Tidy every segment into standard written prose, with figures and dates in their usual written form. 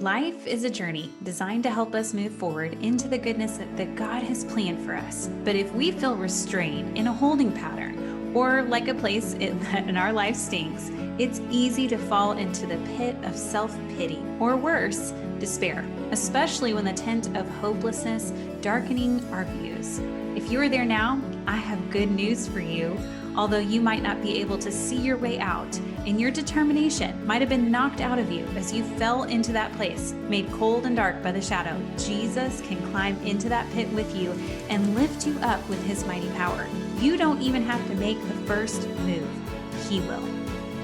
Life is a journey designed to help us move forward into the goodness that God has planned for us. But if we feel restrained in a holding pattern, or like a place in our life stinks, it's easy to fall into the pit of self-pity, or worse, despair, especially when the tent of hopelessness darkening our views. If you are there now, I have good news for you. Although you might not be able to see your way out, and your determination might have been knocked out of you as you fell into that place, made cold and dark by the shadow, Jesus can climb into that pit with you and lift you up with his mighty power. You don't even have to make the first move. He will.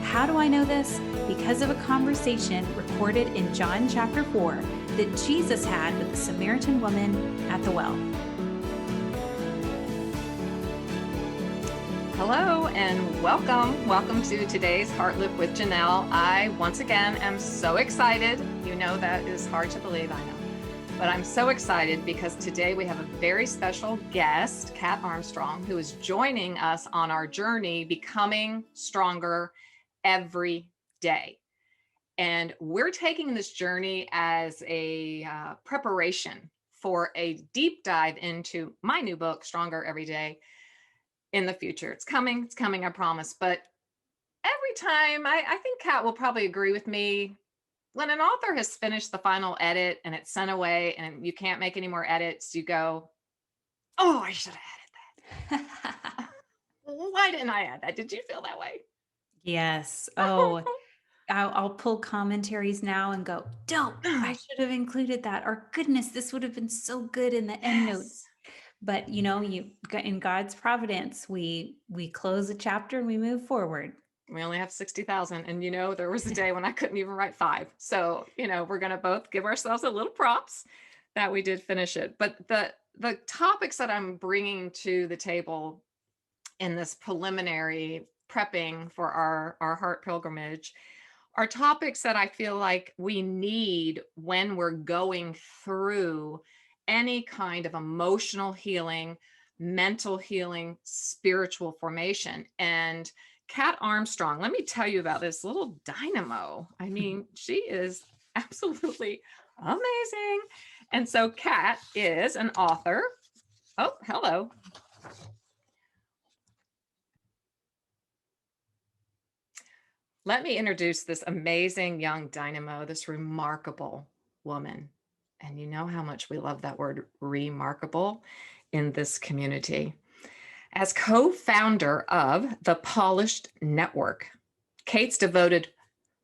How do I know this? Because of a conversation recorded in John chapter 4 that Jesus had with the Samaritan woman at the well. Hello and welcome. Welcome to today's Heartlift with Janell. I, once again, am so excited. You know that is hard to believe, I know. But I'm so excited because today we have a very special guest, Kat Armstrong, who is joining us on our journey becoming stronger every day. And we're taking this journey as a preparation for a deep dive into my new book, Stronger Every Day. In the future. It's coming, I promise. But every time, I think Kat will probably agree with me, when an author has finished the final edit and it's sent away and you can't make any more edits, you go, oh, I should have added that. Why didn't I add that? Did you feel that way? Yes. Oh, I'll pull commentaries now and go, don't, I should have included that. Or goodness, this would have been so good in the end notes. But you know, in God's providence, we close a chapter and we move forward. We only have 60,000. And, there was a day when I couldn't even write 5. So, we're going to both give ourselves a little props that we did finish it. But the topics that I'm bringing to the table in this preliminary prepping for our heart pilgrimage are topics that I feel like we need when we're going through any kind of emotional healing, mental healing, spiritual formation. And Kat Armstrong, let me tell you about this little dynamo. I mean, she is absolutely amazing. And so Kat is an author. Oh, hello. Let me introduce this amazing young dynamo, this remarkable woman. And you know how much we love that word remarkable in this community. As co-founder of the Polished Network, Kate's devoted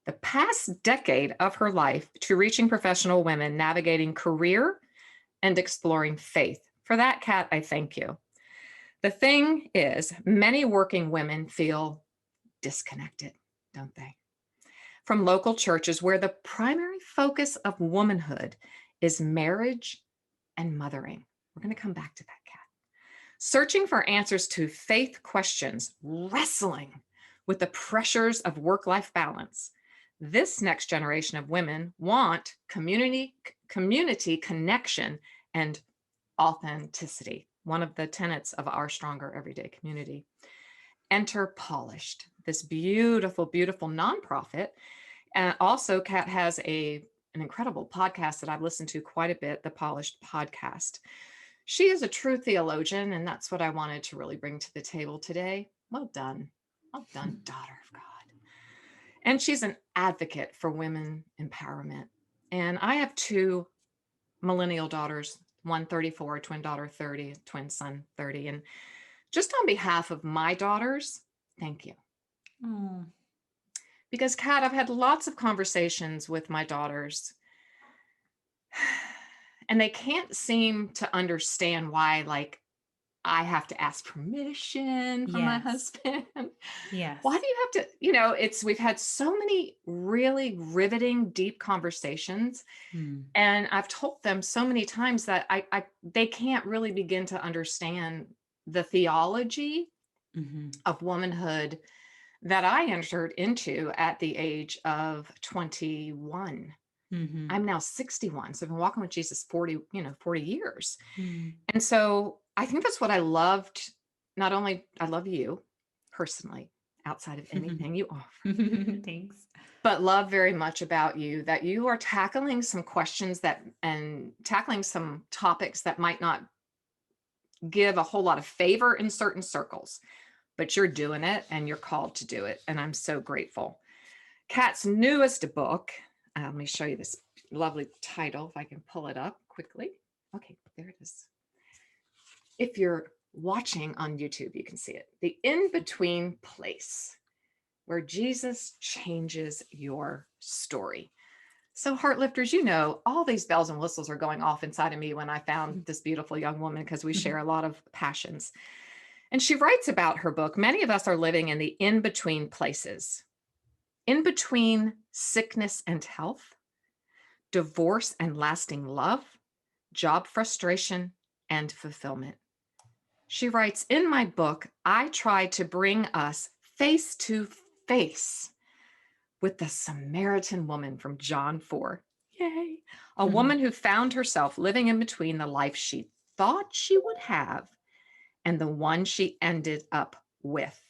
the past decade of her life to reaching professional women, navigating career and exploring faith. For that, Kat, I thank you. The thing is, many working women feel disconnected, don't they? From local churches where the primary focus of womanhood is marriage and mothering. We're going to come back to that, Kat. Searching for answers to faith questions, wrestling with the pressures of work-life balance. This next generation of women want community connection and authenticity, one of the tenets of our Stronger Everyday community. Enter Polished, this beautiful, beautiful nonprofit. And also, Kat has an incredible podcast that I've listened to quite a bit, the Polished Podcast. She is a true theologian, and that's what I wanted to really bring to the table today. Well done. Well done, daughter of God. And she's an advocate for women empowerment. And I have 2 millennial daughters, one 34, twin daughter 30, twin son 30. And just on behalf of my daughters, thank you. Oh. Because, Kat, I've had lots of conversations with my daughters, and they can't seem to understand why, I have to ask permission from my husband. Yes. Why do you have to, we've had so many really riveting, deep conversations. And I've told them so many times that they can't really begin to understand the theology of womanhood that I entered into at the age of 21. I'm now 61. So I've been walking with Jesus 40 years. And so I think that's what I loved. Not only I love you personally, outside of anything you offer. Thanks. But love very much about you that you are tackling some questions and tackling some topics that might not give a whole lot of favor in certain circles, but you're doing it and you're called to do it. And I'm so grateful. Kat's newest book, let me show you this lovely title, if I can pull it up quickly. Okay, there it is. If you're watching on YouTube, you can see it. The Inbetween Place, where Jesus changes your story. So Heartlifters, you know, all these bells and whistles are going off inside of me when I found this beautiful young woman, because we share a lot of passions. And she writes about her book. Many of us are living in the in-between places, in between sickness and health, divorce and lasting love, job frustration and fulfillment. She writes, in my book, I try to bring us face to face with the Samaritan woman from John 4. Yay. A woman who found herself living in between the life she thought she would have and the one she ended up with.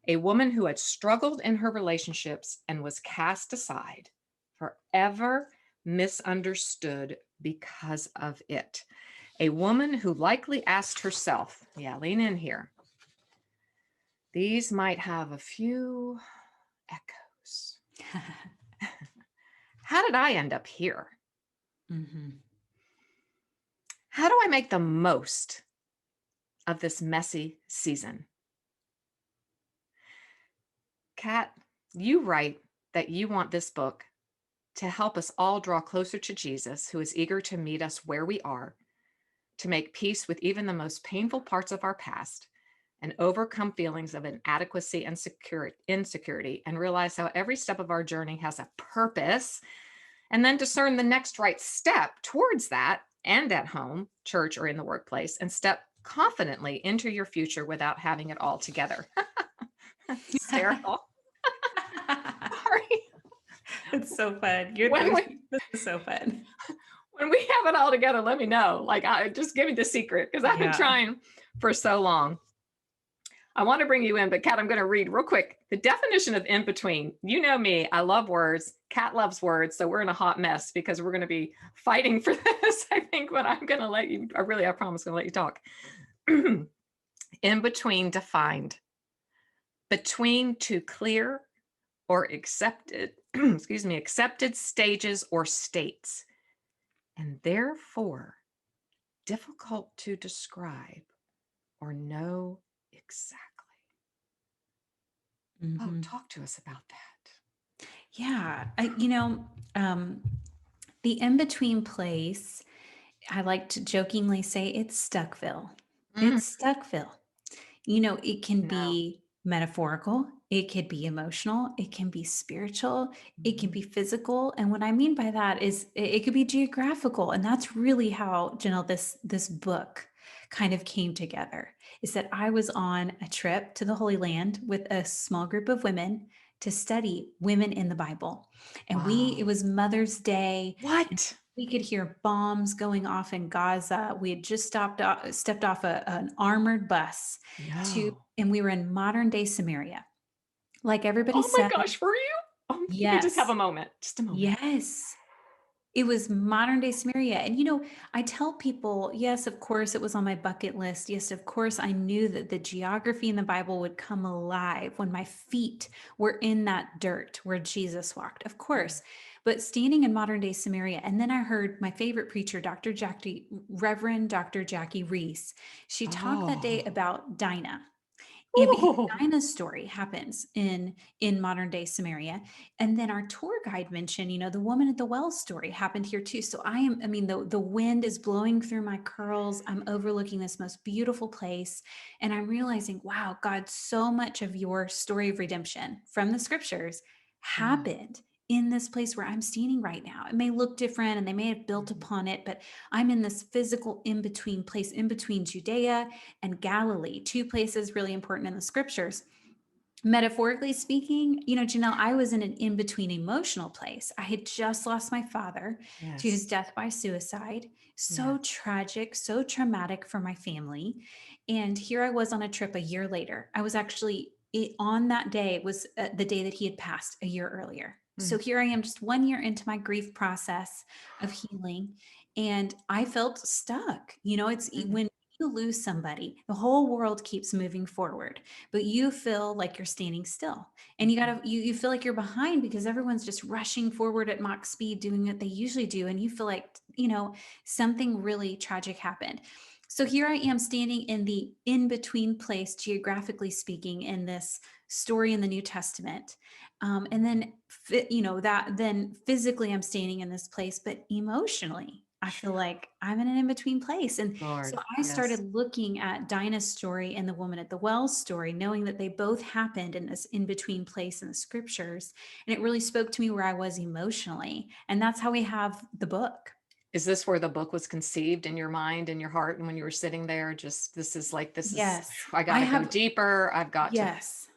A woman who had struggled in her relationships and was cast aside, forever misunderstood because of it. A woman who likely asked herself, yeah, lean in here. These might have a few echoes. How did I end up here? How do I make the most of this messy season? Kat, you write that you want this book to help us all draw closer to Jesus, who is eager to meet us where we are, to make peace with even the most painful parts of our past, and overcome feelings of inadequacy and insecurity, and realize how every step of our journey has a purpose, and then discern the next right step towards that, and at home, church, or in the workplace, and step confidently into your future without having it all together. Hysterical. Sorry. It's so fun. This is so fun. When we have it all together, let me know. Like, just give me the secret, because I've been trying for so long. I want to bring you in, but Kat, I'm going to read real quick the definition of in between. You know me, I love words. Kat loves words, so we're in a hot mess because we're going to be fighting for this, I think, but I'm going to let you, I promise I'm going to let you talk. In between defined, between two clear or accepted, accepted stages or states, and therefore difficult to describe or know exactly. Oh, talk to us about that. Yeah. The in-between place, I like to jokingly say it's Stuckville. It's Stuckville. It can be metaphorical. It could be emotional. It can be spiritual. It can be physical. And what I mean by that is it could be geographical. And that's really how, Janell, this book kind of came together, is that I was on a trip to the Holy Land with a small group of women to study women in the Bible. And it was Mother's Day. What? We could hear bombs going off in Gaza. We had just stepped off an armored bus and we were in modern day Samaria. Like everybody said. Oh my gosh, were you? Yes. Let me just have a moment. Just a moment. Yes. It was modern day Samaria. And, I tell people, yes, of course, it was on my bucket list. Yes, of course, I knew that the geography in the Bible would come alive when my feet were in that dirt where Jesus walked, of course. But standing in modern day Samaria, and then I heard my favorite preacher, Reverend Dr. Jackie Reese. She talked that day about Dinah. And because Dinah's story happens in modern day Samaria. And then our tour guide mentioned, the woman at the well story happened here too. So the wind is blowing through my curls. I'm overlooking this most beautiful place. And I'm realizing, wow, God, so much of your story of redemption from the scriptures happened in this place where I'm standing right now. It may look different and they may have built upon it, but I'm in this physical in-between place, in between Judea and Galilee, two places really important in the scriptures. Metaphorically speaking, Janell, I was in an in-between emotional place. I had just lost my father to his death by suicide. So tragic, so traumatic for my family. And here I was on a trip a year later. I was actually on that day was the day that he had passed a year earlier. So Mm, here I am, just 1 year into my grief process of healing, and I felt stuck. It's mm, when you lose somebody, the whole world keeps moving forward, but you feel like you're standing still, and mhm. you feel like you're behind because everyone's just rushing forward at Mach speed, doing what they usually do, and you feel like something really tragic happened. So here I am standing in the in between place, geographically speaking, in this story in the New Testament. And then, that then physically I'm standing in this place, but emotionally, I feel Phew, like I'm in an in between place. And so Lord, I yes. started looking at Dinah's story and the woman at the well story, knowing that they both happened in this in between place in the scriptures. And it really spoke to me where I was emotionally. And that's how we have the book. Is this where the book was conceived in your mind and your heart? And when you were sitting there, just this is, Yes. I got I to go have, deeper. I've got to. yes.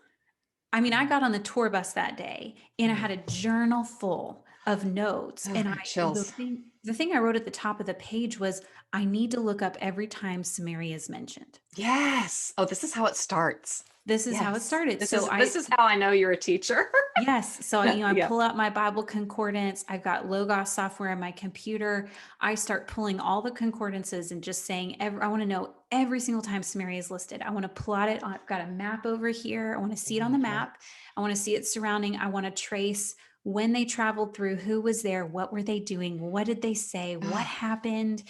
I mean, I got on the tour bus that day and I Mm. had a journal full of notes. Oh, And got the chills. thing I wrote at the top of the page was, I need to look up every time Samaria is mentioned. Yes. Oh, this is how it starts. This is how it Yes. started. So This is how I know you're a teacher. yes. So, I Yeah. pull out my Bible concordance. I've got Logos software on my computer. I start pulling all the concordances and just saying, I want to know every single time Samaria is listed. I want to plot it. I've got a map over here. I want to see it on the Love it. map. I want to see it surrounding. I want to trace when they traveled through, who was there, what were they doing, what did they say, what Oh, happened.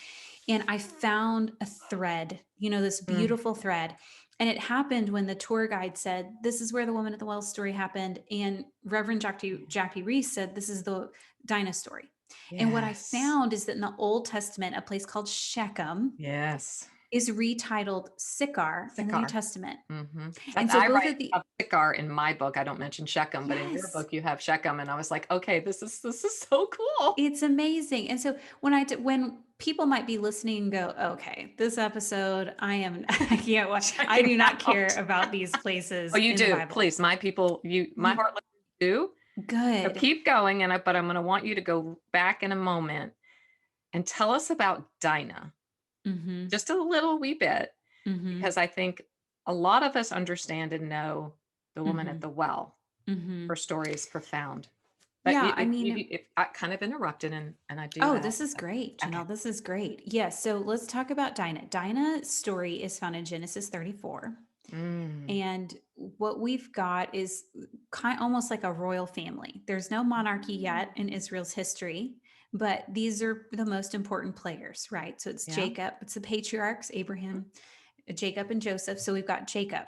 And I found a thread, this mm, beautiful thread. And it happened when the tour guide said, "This is where the woman at the well story happened." And Reverend Jackie Reese said, "This is the Dinah story." And what I yes. found is that in the Old Testament, a place called Shechem Yes. is retitled Sychar in the New Sychar. Testament. That And so I both write of the, of Sychar in my book. I don't mention Shechem, but in your yes, book you have Shechem, and I was like, okay, this is so cool. it's amazing. And so when people might be listening and go, "Okay, this episode, I can't watch. I Checking do not care out. about these Oh, places you in the do. Bible." Please, my people, my You heart listeners do. So good. keep going, but I'm going to want you to go back in a moment and tell us about Dinah, Mhm. just a little wee bit, Mhm. because I think a lot of us understand and know the woman at Mhm. the well. Her Mhm. story is profound. But Yeah, I mean, if I kind of interrupted, and I do oh, that. this is great, Okay. Janelle. This is great. Yes. So let's talk about Dinah. Dinah's story is found in Genesis 34. Mm. And what we've got is almost like a royal family. There's no monarchy yet in Israel's history, but these are the most important players, right? So it's Yeah. Jacob, it's the patriarchs, Abraham, Jacob, and Joseph. So we've got Jacob.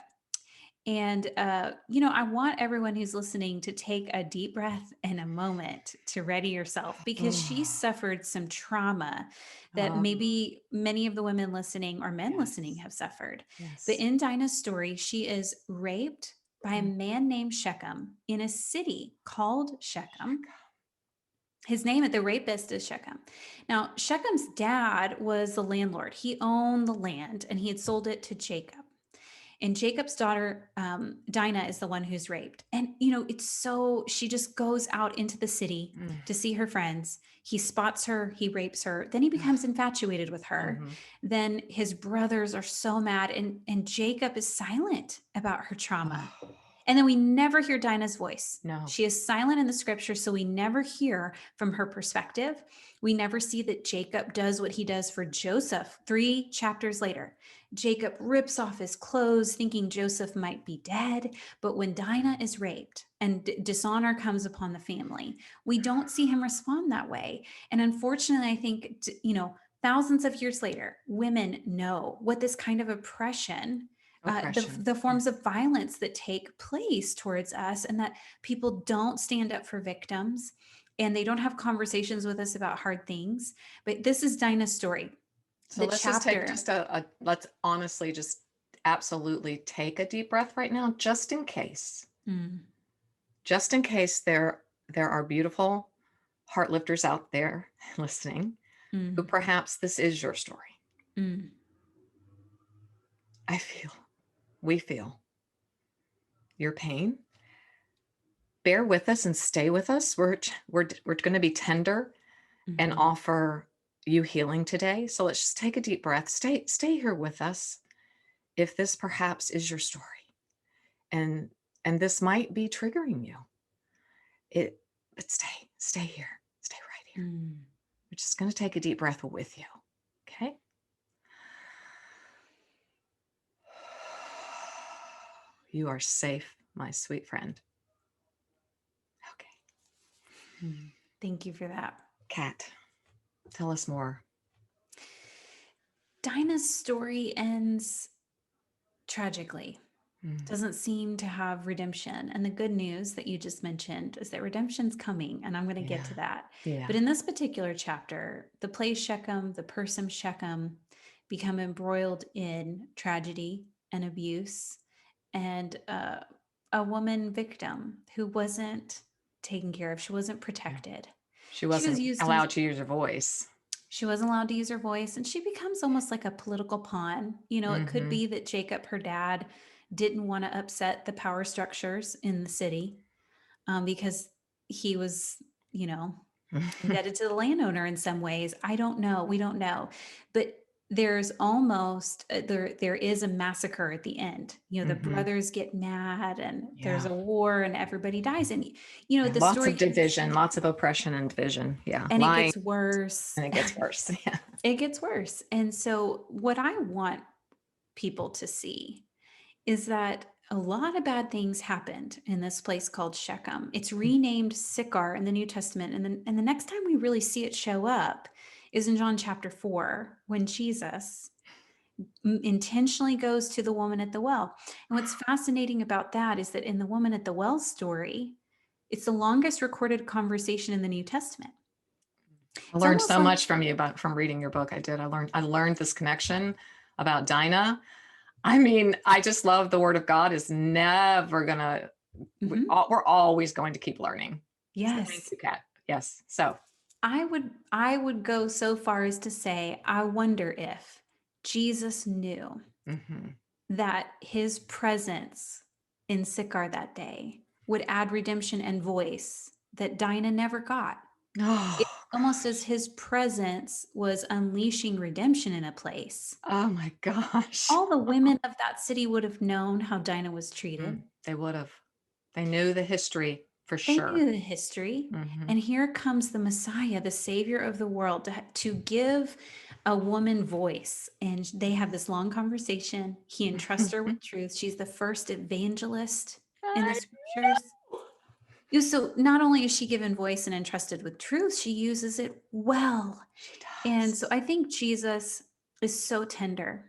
And, I want everyone who's listening to take a deep breath and a moment to ready yourself because she Mm. suffered some trauma that Oh, maybe many of the women listening or men listening yes. have suffered. But Yes. in Dinah's story, she is raped by a Mm. man named Shechem in a city called Shechem. Shechem. His name, the rapist, is Shechem. Now, Shechem's dad was the landlord. He owned the land and he had sold it to Jacob. And Jacob's daughter, Dinah, is the one who's raped. And, she just goes out into the city Mm. to see her friends. He spots her, he rapes her. Then he becomes infatuated with her. Mhm. Then his brothers are so mad. And Jacob is silent about her trauma. Oh, And then we never hear Dinah's voice. no. She is silent in the scripture, so we never hear from her perspective. We never see that Jacob does what he does for Joseph 3 chapters later. Jacob rips off his clothes, thinking Joseph might be dead. But when Dinah is raped and dishonor comes upon the family, we don't see him respond that way. And unfortunately, I think, thousands of years later, women know what this kind of oppression, Oppression. the Yeah. forms of violence that take place towards us, and that people don't stand up for victims and they don't have conversations with us about hard things. But this is Dinah's story. So The let's just take chapter. just let's honestly just absolutely take a deep breath right now, just in case. Mm, Just in case there are beautiful heart lifters out there listening who mm, perhaps this is your story. mm, I feel, we feel your pain. Bear with us and stay with us. We're going to be tender and mhm, offer you healing today. So let's just take a deep breath. Stay here with us if this perhaps is your story. And And this might be triggering you. But stay here. Stay right here. We're just going to take a deep breath with you. Okay? You are safe, my sweet friend. Okay. Thank you for that. Kat, tell us more. Dinah's story ends tragically. Doesn't seem to have redemption. And the good news that you just mentioned is that redemption's coming, and I'm going to get to that. Yeah. But in this particular chapter, the place Shechem, the person Shechem, become embroiled in tragedy and abuse, and a woman victim who wasn't taken care of. She wasn't protected. She wasn't allowed to use her voice. She wasn't allowed to use her voice, and she becomes almost like a political pawn. You know, it could be that Jacob, her dad, didn't want to upset the power structures in the city because he was, you know, indebted to the landowner in some ways. I don't know. We don't know. But there's almost, there is a massacre at the end. You know, the brothers get mad and there's a war and everybody dies. And, you know, the lots story of division, lots of oppression and division. Yeah. and Lying, it gets worse. and it gets worse. Yeah. It gets worse. And so what I want people to see is that a lot of bad things happened in this place called Shechem. It's renamed Sychar in the New Testament. And the next time we really see it show up is in John chapter 4, when Jesus intentionally goes to the woman at the well. And what's fascinating about that is that in the woman at the well story, it's the longest recorded conversation in the New Testament. I learned so much from you from reading your book. I did. I learned this connection about Dinah. I mean, I just love the word of God is never gonna, we're always going to keep learning. Yes. So thank you, Kat. Yes. So I would go so far as to say, I wonder if Jesus knew that his presence in Sychar that day would add redemption and voice that Dinah never got. It's almost as his presence was unleashing redemption in a place. Oh my gosh. All the women of that city would have known how Dinah was treated. They would have. They knew the history for They sure. knew the history. And here comes the Messiah, the Savior of the world, to give a woman voice. And they have this long conversation. He entrusts her with truth. She's the first evangelist in the scriptures. So not only is she given voice and entrusted with truth, she uses it well. She does. And so I think Jesus is so tender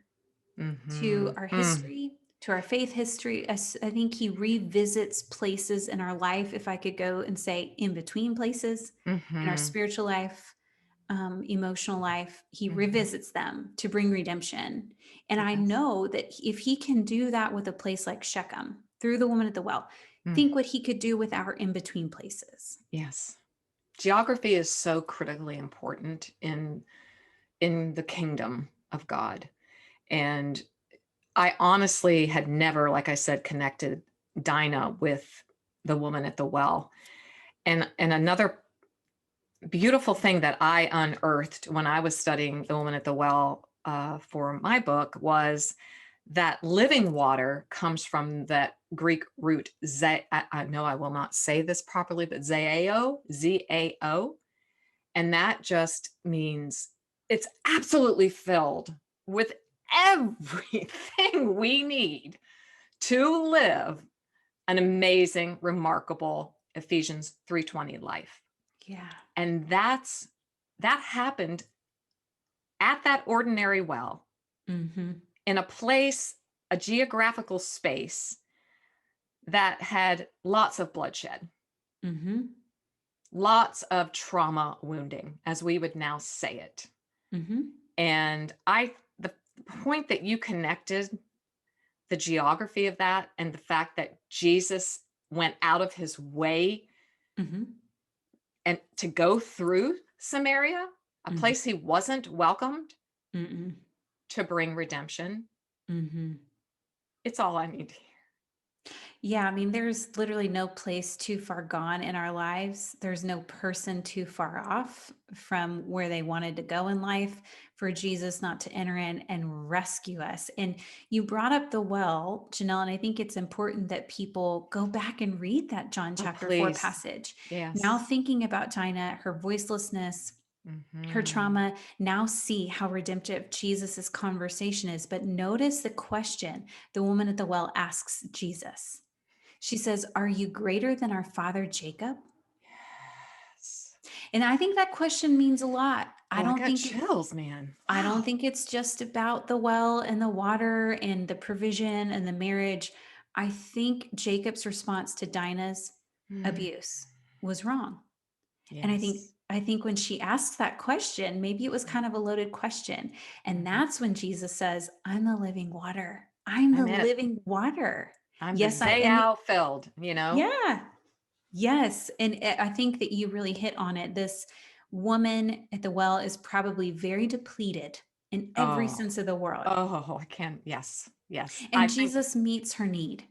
to our history, to our faith history. I think he revisits places in our life, if I could go and say in between places, in our spiritual life, emotional life. He revisits them to bring redemption. And I know that if he can do that with a place like Shechem, through the woman at the well, think what he could do with our in-between places. Yes. Geography is so critically important in the kingdom of God. And I honestly had never, like I said, connected Dinah with the woman at the well. And another beautiful thing that I unearthed when I was studying the woman at the well for my book was that living water comes from that Greek root, I know I will not say this properly, but zao, Z-A-O. And that just means it's absolutely filled with everything we need to live an amazing, remarkable Ephesians 3:20 life. Yeah. And that happened at that ordinary well in a place, a geographical space that had lots of bloodshed, lots of trauma wounding, as we would now say it. And the point that you connected the geography of that and the fact that Jesus went out of his way and to go through Samaria, a place he wasn't welcomed, to bring redemption. It's all I need to hear. Yeah, I mean, there's literally no place too far gone in our lives. There's no person too far off from where they wanted to go in life for Jesus not to enter in and rescue us. And you brought up the well, Janelle, and I think it's important that people go back and read that John Oh, chapter 4 please. passage. Now, Yes. thinking about Dinah, her voicelessness, her Hmm. trauma, now see how redemptive Jesus's conversation is. But notice the question the woman at the well asks Jesus. She says, "Are you greater than our father Jacob?" Yes. And I think that question means a lot. Oh, I got chills, man. I don't Wow. think it's just about the well and the water and the provision and the marriage. I think Jacob's response to Dinah's Mm. abuse was wrong. And Yes. I think when she asked that question, maybe it was kind of a loaded question. And Mhm. that's when Jesus says, "I'm the living water. I'm the I'm it. living water." I'm the Yes, I and Zayal filled, you know? yeah. Yes, and I think that you really hit on it. This woman at the well is probably very depleted in every Oh, sense of the word, oh, I can. Yes, yes. I and think, Jesus meets her need.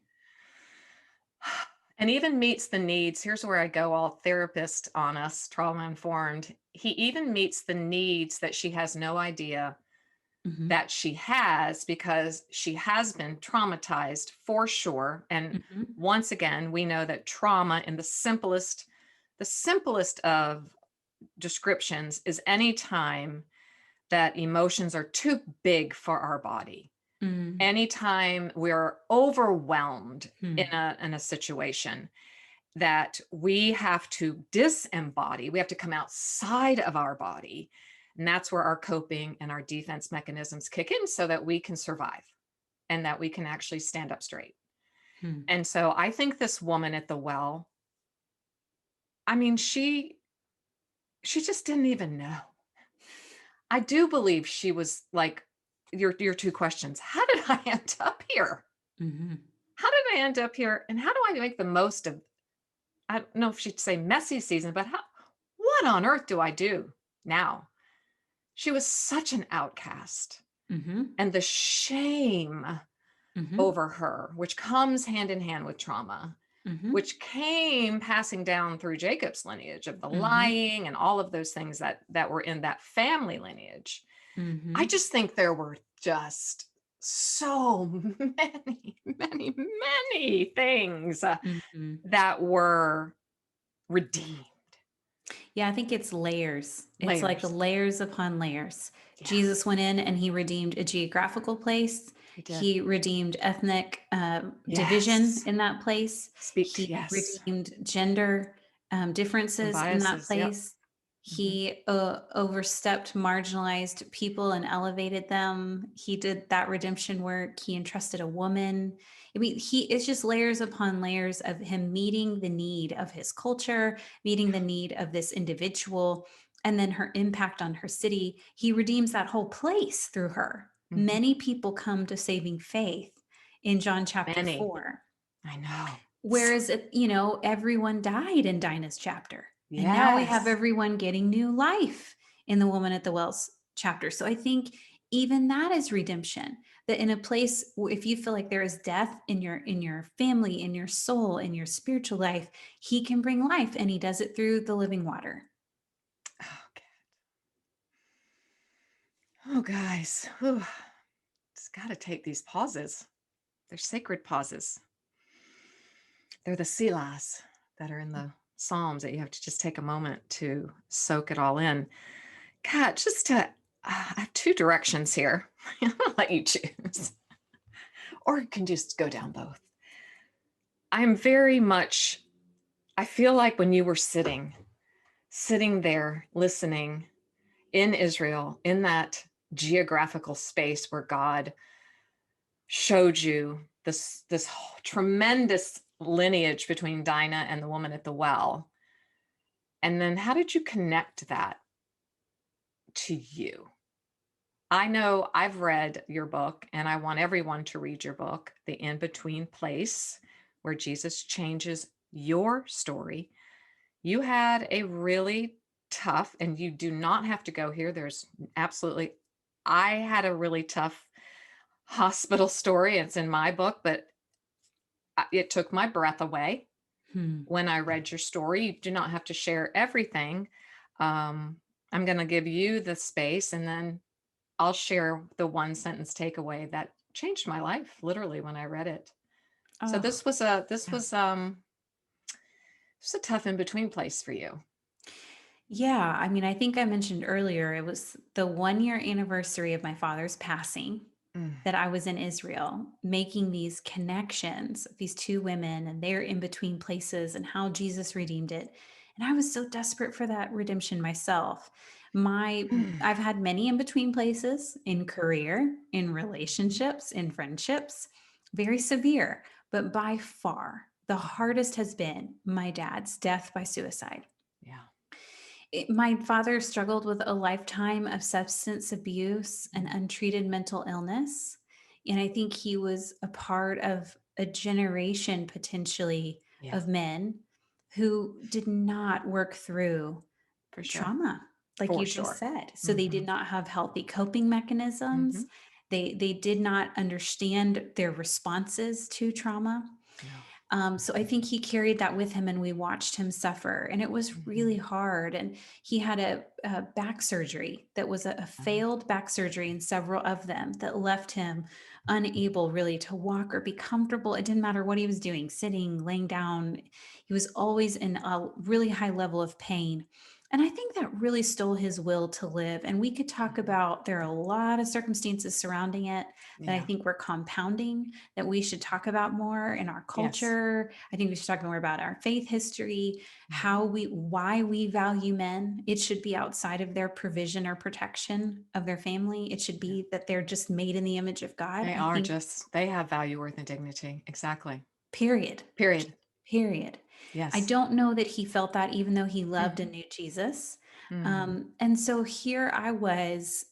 and even meets the needs. Here's where I go all therapist on us, trauma informed. He even meets the needs that she has no idea Mhm, that she has because she has been traumatized for sure. And mhm, once again, we know that trauma in the simplest of descriptions is any time that emotions are too big for our body. mm, Anytime we're overwhelmed hmm, in a situation that we have to disembody, we have to come outside of our body. And that's where our coping and our defense mechanisms kick in so that we can survive and that we can actually stand up straight. hmm, And so I think this woman at the well, I mean, she just didn't even know. I do believe she was like your two questions. How did I end up here? mhm, How did I end up here? And how do I make the most of, I don't know if she'd say messy season, but what on earth do I do now? She was such an outcast. mhm, And the shame mhm, over her, which comes hand in hand with trauma, mhm, which came passing down through Jacob's lineage of the mhm, lying and all of those things that were in that family lineage. I mhm, just think there were just so many things mhm. that were redeemed. Yeah, I think it's layers. It's like Layers. layers upon layers. Yes, Jesus went in and he redeemed a geographical place. he did. He redeemed ethnic division Yes. in that place. Speak to, He yes. redeemed gender And differences in that biases. Yep. place. Hmm. He overstepped marginalized people and elevated them. He did that redemption work. He entrusted a woman. I mean, it's just layers upon layers of him meeting the need of his culture, meeting the need of this individual, and then her impact on her city. He redeems that whole place through her. Hmm. Many people come to saving faith in John chapter Many. 4. I know. Whereas, everyone died in Dinah's chapter. And now we have Yes. everyone getting new life in the woman at the wells chapter. So I think even that is redemption. That in a place, if you feel like there is death in your family, in your soul, in your spiritual life, he can bring life, and he does it through the living water. Okay. Oh, guys. Whew. It's got to take these pauses. They're sacred pauses. They're the selahs that are in the Psalms that you have to just take a moment to soak it all in. Kat, just to, I have two directions here. I'll let you choose, or you can just go down both. I'm very much, I feel like when you were sitting there listening in Israel, in that geographical space where God showed you this tremendous lineage between Dinah and the woman at the well. And then how did you connect that to you? I know I've read your book and I want everyone to read your book, The In-Between Place, where Jesus changes your story. You had a really tough, and you do not have to go here. There's absolutely, I had a really tough hospital story. It's in my book, but it took my breath away Hmm. when I read your story. You do not have to share everything. I'm going to give you the space, and then I'll share the one sentence takeaway that changed my life literally when I read it. So Oh, this yeah. was it's a tough in between place for you. Yeah. I mean, I think I mentioned earlier, it was the 1 year anniversary of my father's passing Mm, that I was in Israel, making these connections, these two women and their in between places and how Jesus redeemed it. And I was so desperate for that redemption myself. mm, I've had many in between places in career, in relationships, in friendships, very severe, but by far the hardest has been my dad's death by suicide. yeah. My father struggled with a lifetime of substance abuse and Mm, untreated mental illness. And I think he was a part of a generation potentially yeah, of men who did not work through for sure. trauma, like For you just sure. said. So they Hmm. did not have healthy coping mechanisms. Hmm. They did not understand their responses to trauma. No. So I think he carried that with him, and we watched him suffer, and it was really Hmm. hard. And he had a back surgery that was a failed back surgery, and several of them that left him unable really to walk or be comfortable. It didn't matter what he was doing, sitting, laying down. He was always in a really high level of pain. And I think that really stole his will to live. And we could talk about, there are a lot of circumstances surrounding it that I Yeah. think we're compounding, that we should talk about more in our Yes. culture. I think we should talk more about our faith history, Mhm. why we value men. It should be outside of their provision or protection of their family. It should Yeah. be that they're just made in the image of God. They I are think, just, they have value, worth, and dignity. Exactly. period. Period. Period. I Yes. don't know that he felt that, even though he loved Hmm. and knew Jesus. Mm. And so here I was,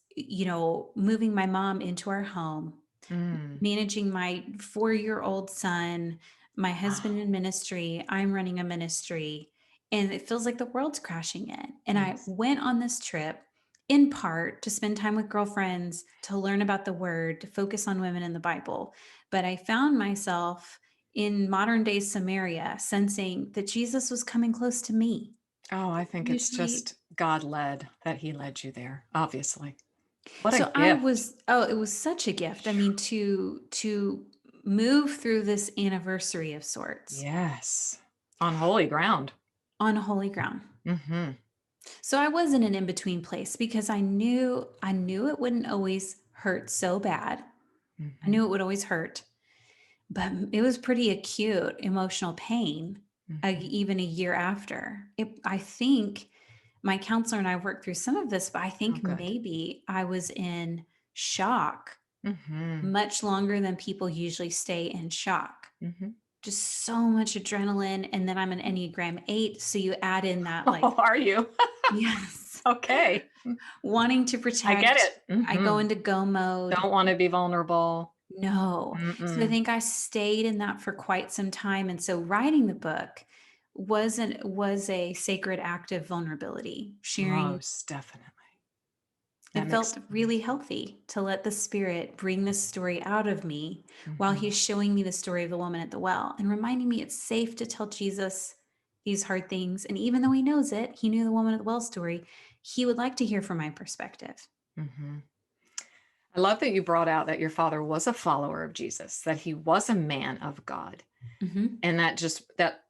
moving my mom into our home, Mm. managing my 4-year-old son, my husband Wow. in ministry, I'm running a ministry, and it feels like the world's crashing in. And I Yes. went on this trip in part to spend time with girlfriends, to learn about the word, to focus on women in the Bible. But I found myself in modern day Samaria sensing that Jesus was coming close to me. Oh, I think it's Usually, just God led that He led you there, obviously. What a so I gift. was, oh, it was such a gift. I Phew. mean, to move through this anniversary of sorts Yes. On holy ground. on holy ground. Hmm. So I was in an in-between place because I knew it wouldn't always hurt so bad. I Hmm. knew it would always hurt, but it was pretty acute emotional pain, Hmm. even a year after. I think my counselor and I worked through some of this, but I Oh, think good. maybe I was in shock Hmm. much longer than people usually stay in shock. Hmm. Just so much adrenaline. And then I'm an Enneagram 8. So you add in that, Oh, like, are you? yes, Okay. wanting to I get protect. it. I go Hmm. into go mode. Don't want to be vulnerable. No. So I Mm-mm. think I stayed in that for quite some time. And so writing the book was a sacred act of vulnerability, sharing. Most definitely. That It makes felt really healthy to let the spirit bring this story out of me while mhm. he's showing me the story of the woman at the well and reminding me it's safe to tell Jesus these hard things. And even though he knows it, he knew the woman at the well story, he would like to hear from my perspective. Mhm. I love that you brought out that your father was a follower of Jesus, that he was a man of God. Hmm. And that just that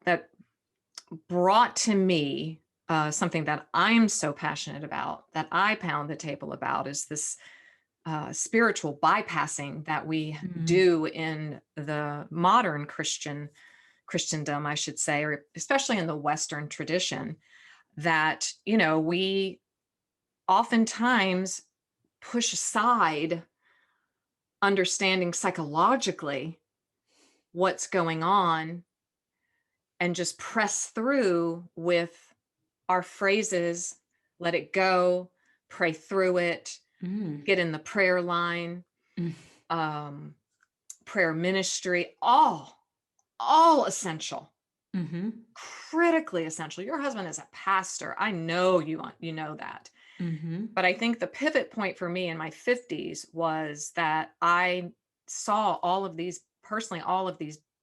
brought to me something that I'm so passionate about, that I pound the table about, is this spiritual bypassing that we Mm. do in the modern Christendom, I should say, or especially in the Western tradition, that, we oftentimes push aside understanding psychologically what's going on and just press through with our phrases, let it go, pray through it, Mm. get in the prayer line, Mm. um, prayer ministry, all essential, Mm-hmm. critically essential. Your husband is a pastor. I know you know that. Mm-hmm. But I think the pivot point for me in my 50s was that I saw all of these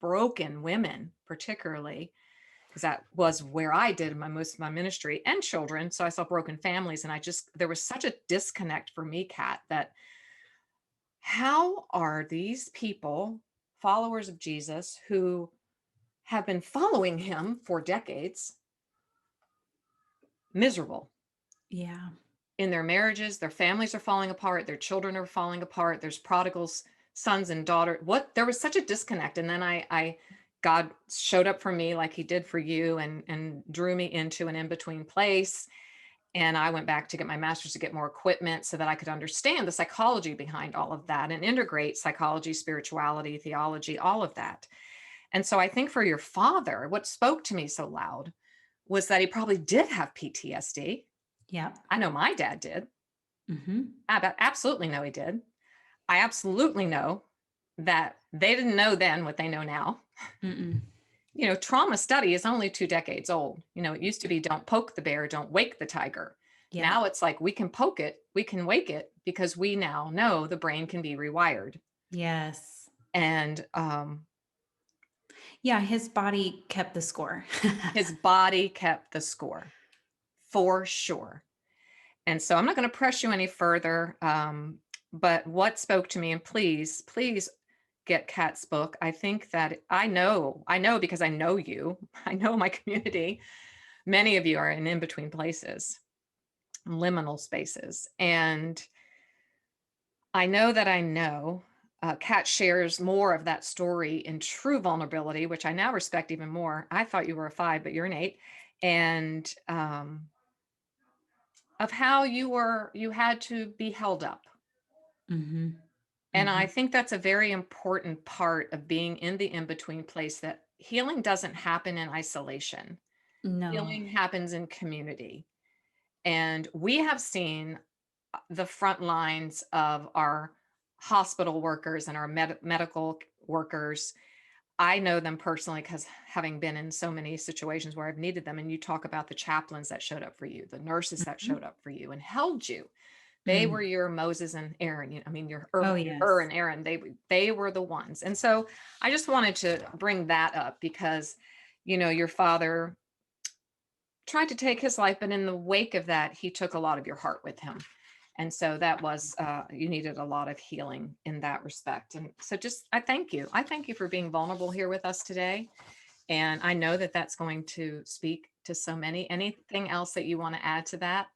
broken women, particularly, because that was where I did most of my ministry, and children. So I saw broken families. And there was such a disconnect for me, Kat, that how are these people, followers of Jesus, who have been following him for decades, miserable Yeah. in their marriages? Their families are falling apart, their children are falling apart, there's prodigals, sons and daughter. What There was such a disconnect. And then I God showed up for me like he did for you, and drew me into an in-between place. And I went back to get my master's to get more equipment so that I could understand the psychology behind all of that and integrate psychology, spirituality, theology, all of that. And so I think for your father, what spoke to me so loud was that he probably did have PTSD. Yep. I know my dad did. Mm-hmm. I absolutely know he did. I absolutely know that they didn't know then what they know now. Mm-mm. Trauma study is only 2 decades old. It used to be don't poke the bear, don't wake the tiger. Yeah. Now it's like we can poke it, we can wake it, because we now know the brain can be rewired. Yes. And Yeah, his body kept the score. his body kept the score for sure. And so I'm not going to press you any further. But what spoke to me, and please get Kat's book. I think that I know because I know you, I know my community. Many of you are in between places, liminal spaces. And I know that Kat shares more of that story in true vulnerability, which I now respect even more. I thought you were a 5, but you're an 8. And of how you had to be held up. Mm-hmm. And Mm-hmm. I think that's a very important part of being in the in-between place, that healing doesn't happen in isolation. No. Healing happens in community. And we have seen the front lines of our hospital workers and our medical workers. I know them personally because having been in so many situations where I've needed them. And you talk about the chaplains that showed up for you, the nurses that Mm-hmm. showed up for you and held you. They were Mm. your Moses and Aaron. Your Oh, Ur yes. and Aaron. They were the ones. And so I just wanted to bring that up because, your father tried to take his life, but in the wake of that, he took a lot of your heart with him. And so that was, you needed a lot of healing in that respect. And so I thank you. I thank you for being vulnerable here with us today. And I know that that's going to speak to so many. Anything else that you want to add to that?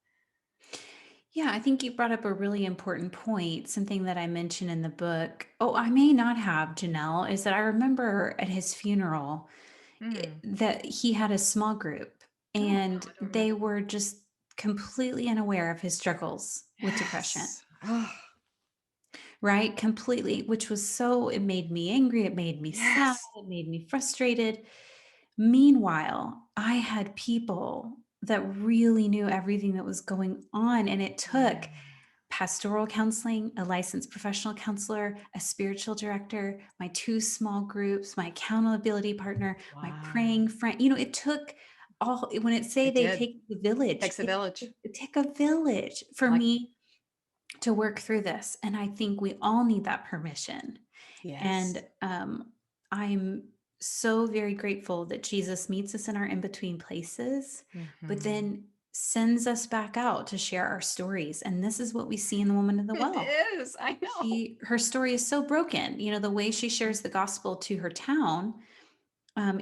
Yeah, I think you brought up a really important point. Something that I mentioned in the book. Oh, I may not have, Janelle, is that I remember at his funeral Mm. that he had a small group Oh, and I don't they remember. were just completely unaware of his struggles with depression. Yes. Oh, Right? Completely, which was it made me angry. It made me sad. yes. It made me frustrated. Meanwhile, I had people that really knew everything that was going on. And it took Mm. pastoral counseling, a licensed professional counselor, a spiritual director, my 2 small groups, my accountability partner, my Wow. praying friend. It took all, when it say It they did. take the village, Takes a village. it took a village for Like, me to work through this. And I think we all need that permission. yes. And I'm so very grateful that Jesus meets us in our in between places, but Hmm. then sends us back out to share our stories. And this is what we see in the woman of the It well. is. I know. Her story is so broken. The way she shares the gospel to her town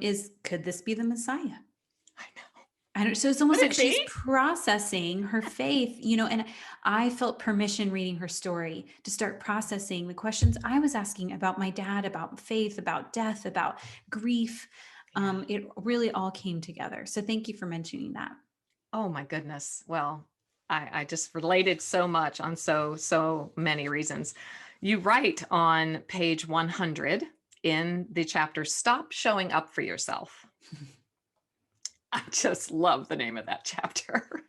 is, could this be the Messiah? I know. I don't, so it's Could almost like it be? she's processing her faith, and I felt permission reading her story to start processing the questions I was asking about my dad, about faith, about death, about grief. Yeah. It really all came together. So thank you for mentioning that. Oh my goodness. Well, I just related so much on so many reasons. You write on page 100 in the chapter, Stop Showing Up for Yourself. I just love the name of that chapter.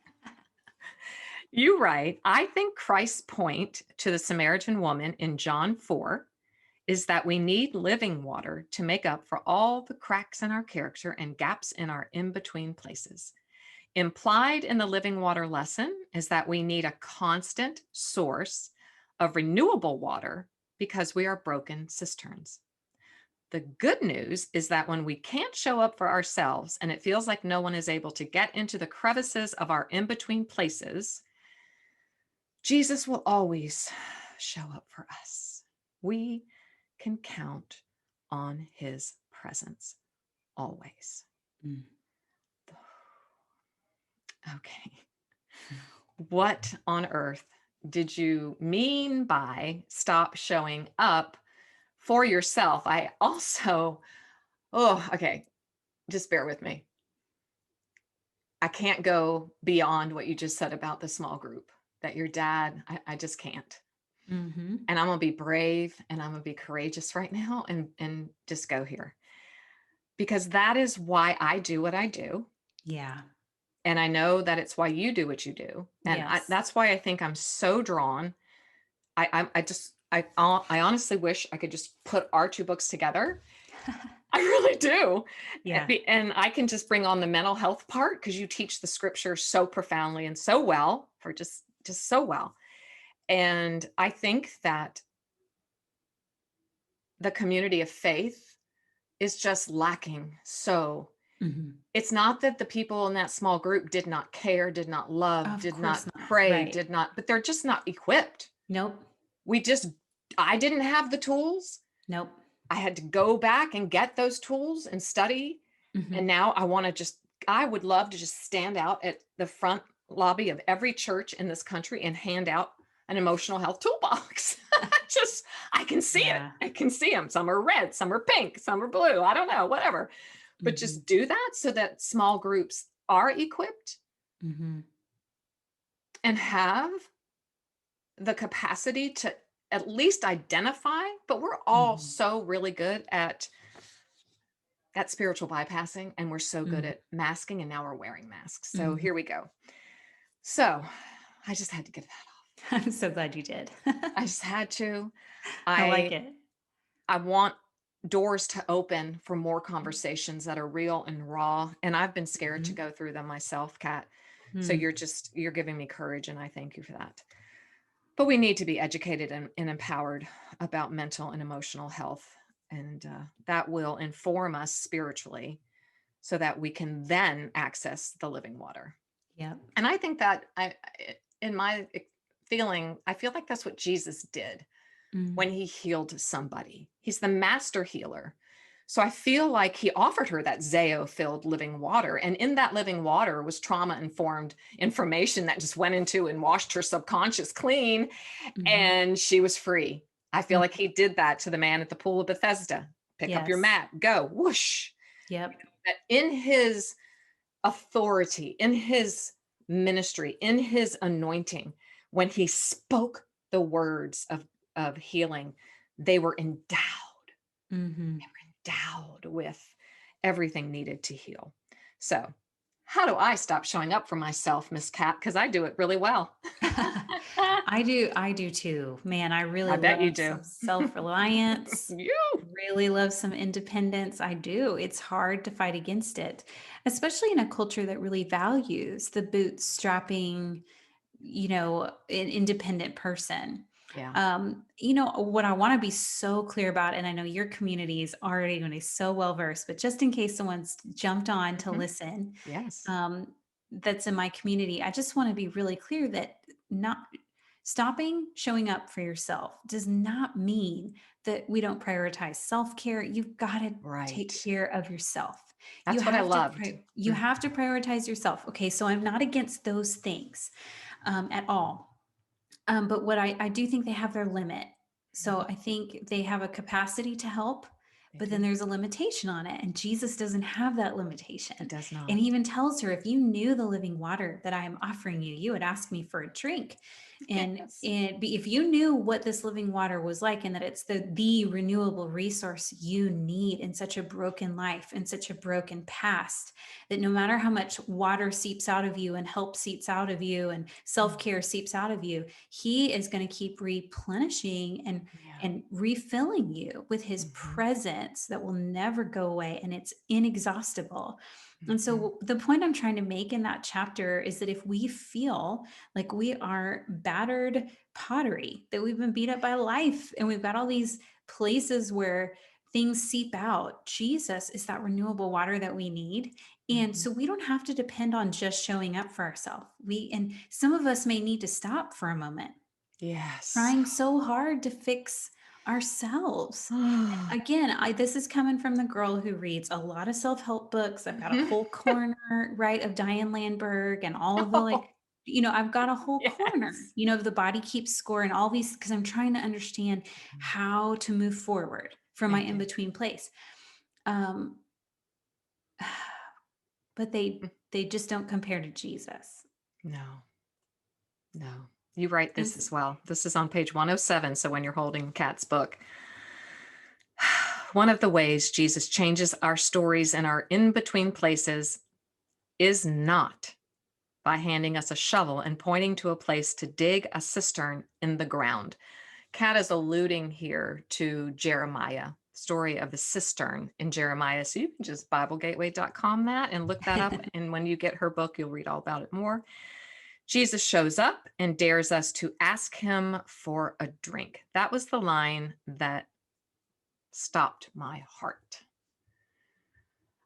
You write, I think Christ's point to the Samaritan woman in John 4 is that we need living water to make up for all the cracks in our character and gaps in our in between places. Implied in the living water lesson is that we need a constant source of renewable water because we are broken cisterns. The good news is that when we can't show up for ourselves and it feels like no one is able to get into the crevices of our in between places, Jesus will always show up for us. We can count on his presence always. Mm. Okay. What on earth did you mean by stop showing up for yourself? I also, okay, just bear with me. I can't go beyond what you just said about the small group that your dad, I just can't. Mm-hmm. And I'm going to be brave and I'm going to be courageous right now and just go here because that is why I do what I do. Yeah. And I know that it's why you do what you do. And Yes. that's why I think I'm so drawn. I honestly wish I could just put our two books together. I really do. Yeah. And I can just bring on the mental health part because you teach the scripture so profoundly and so well for just so well. And I think that the community of faith is just lacking. So Mm-hmm. it's not that the people in that small group did not care, did not love, Of did not course not. pray, Right. but they're just not equipped. Nope. I didn't have the tools. Nope. I had to go back and get those tools and study. Mm-hmm. And now I would love to just stand out at the front lobby of every church in this country and hand out an emotional health toolbox. I can see it. Yeah. I can see them. Some are red, some are pink, some are blue. I don't know, whatever. But Mm-hmm. just do that so that small groups are equipped Mm-hmm. and have the capacity to at least identify. But we're all Mm-hmm. so really good at spiritual bypassing, and we're so good Mm-hmm. at masking, and now we're wearing masks. So Mm-hmm. here we go. So I just had to get that off. I'm so glad you did. I just had to. I like I it. I want doors to open for more conversations that are real and raw. And I've been scared to Mm-hmm. go through them myself, Kat. So Mm. you're giving me courage, and I thank you for that. But we need to be educated and empowered about mental and emotional health. And that will inform us spiritually so that we can then access the living water. Yep. And I think that in my feeling, I feel like that's what Jesus did Mm. when he healed somebody. He's the master healer. So I feel like he offered her that Zeo-filled living water. And in that living water was trauma-informed information that just went into and washed her subconscious clean. Mm-hmm. And she was free. I feel like Mm-hmm. he did that to the man at the pool of Bethesda. Pick up your Yes. mat, go, whoosh. Yep. That in his authority, in his ministry, in his anointing, when he spoke the words of healing, they were endowed. Mm-hmm. They were endowed with everything needed to heal. So, how do I stop showing up for myself, Miss Kat? Because I do it really well. I do too. Man, I really I bet you love do. some self-reliance, You. really love some independence. I do. It's hard to fight against it, especially in a culture that really values the bootstrapping, an independent person. Yeah. What I want to be so clear about, and I know your community is already going to be so well versed, but just in case someone's jumped on to Mhm. listen, Yes. um, that's in my community, I just want to be really clear that not stopping showing up for yourself does not mean that we don't prioritize self-care. You've got to take Right. care of yourself. You That's what I have to loved. you Mhm. have to prioritize yourself. Okay, so I'm not against those things at all. But what I do think they have their limit. So Mhm. I think they have a capacity to help, They but then do. there's a limitation on it. And Jesus doesn't have that limitation. He does And not. he even tells her, if you knew the living water that I am offering you, you would ask me for a drink. Yes. If you knew what this living water was like, and that it's the renewable resource you need in such a broken life, in such a broken past, that no matter how much water seeps out of you and help seeps out of you and self-care seeps out of you, he is going to keep replenishing Yeah. and refilling you with his Mhm. presence that will never go away, and it's inexhaustible. And Mhm. so the point I'm trying to make in that chapter is that if we feel like we are battered pottery, that we've been beat up by life, and we've got all these places where things seep out. Jesus is that renewable water that we need. And Mhm. so we don't have to depend on just showing up for ourselves. And some of us may need to stop for a moment, Yes. trying so hard to fix ourselves. Again, this is coming from the girl who reads a lot of self-help books. I've got a Mhm. whole corner, right, of Diane Landberg and all of the I've got a whole corner, Yes. of the body keeps score and all these, because I'm trying to understand how to move forward from my Me too. in-between place. Um, but they just don't compare to Jesus. No, no. You write And this as well. This is on page 107. So when you're holding Kat's book, one of the ways Jesus changes our stories and our in between places is not by handing us a shovel and pointing to a place to dig a cistern in the ground. Kat is alluding here to Jeremiah, story of the cistern in Jeremiah. So you can just BibleGateway.com that and look that up. And when you get her book, you'll read all about it more. Jesus shows up and dares us to ask him for a drink. That was the line that stopped my heart.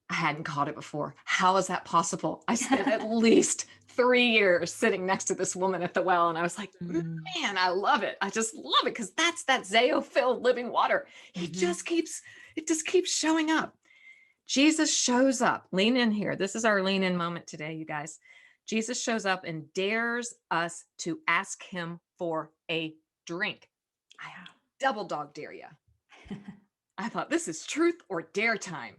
I hadn't caught it before. How is that possible? I spent at least 3 years sitting next to this woman at the well, and I was like, Mm. man, I love it. I just love it because that's that Zeo-filled living water. It just keeps showing up. Jesus shows up. Lean in here. This is our lean in moment today, you guys. Jesus shows up and dares us to ask him for a drink. I double dog dare you. I thought this is truth or dare time.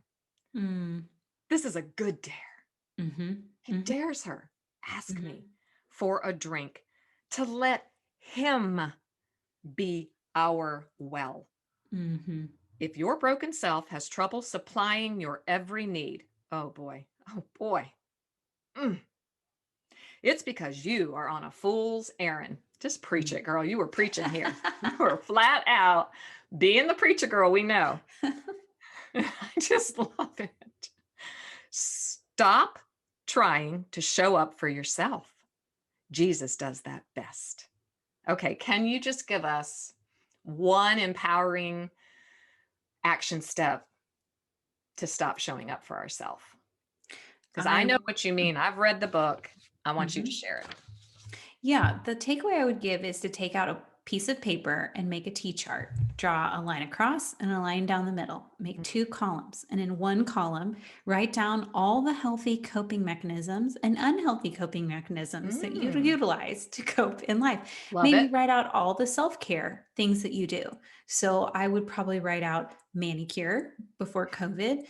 Mm. This is a good dare. Mm-hmm. He Mm-hmm. dares her, ask Mm-hmm. me for a drink, to let him be our well. Mm-hmm. If your broken self has trouble supplying your every need, oh boy, mm, it's because you are on a fool's errand. Just preach it, girl. You were preaching here. You were flat out being the preacher girl we know. I just love it. Stop trying to show up for yourself. Jesus does that best. Okay, can you just give us one empowering action step to stop showing up for ourselves? Because I I know what you mean. I've read the book. I want you to Mhm. share it. Yeah, the takeaway I would give is to take out a piece of paper and make a T-chart. Draw a line across and a line down the middle. Make 2 columns. And in one column, write down all the healthy coping mechanisms and unhealthy coping mechanisms that you Mm, utilize to cope in life. love Maybe it. write out all the self-care things that you do. So I would probably write out manicure before COVID,